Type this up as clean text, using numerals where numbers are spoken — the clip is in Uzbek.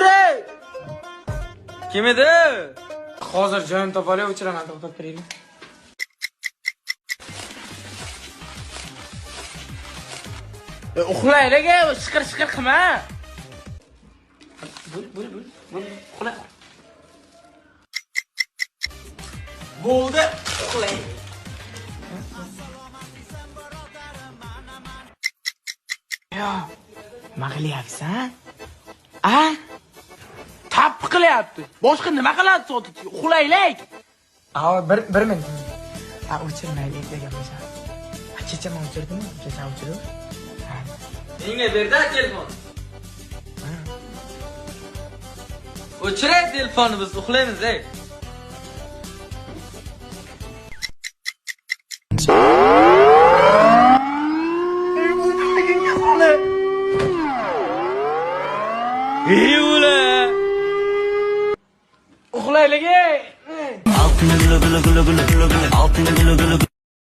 O'chiray! Kim edi? Hozir joyim topolay, o'chiraman, to'xtab turinglar. Uxlaylar-ga, shiqir qilma. Bo'l. Uxla. Bo'ldi, uxlay. Yo, nima qilyapsan? A? Tap qilyapti. Boshqa nima qiladi so'tichi? Uxlaylik. Bir minut. O'chirmaylik degan bo'lsa. Kecha men o'chirdimmi? Kecha o'chirdim. Menga berda telefon. O'chiray telefonni, biz uxlaymiz, ey. Uxlaylik. Altın gülü gülü gülü gülü gülü, altın gülü gülü gülü.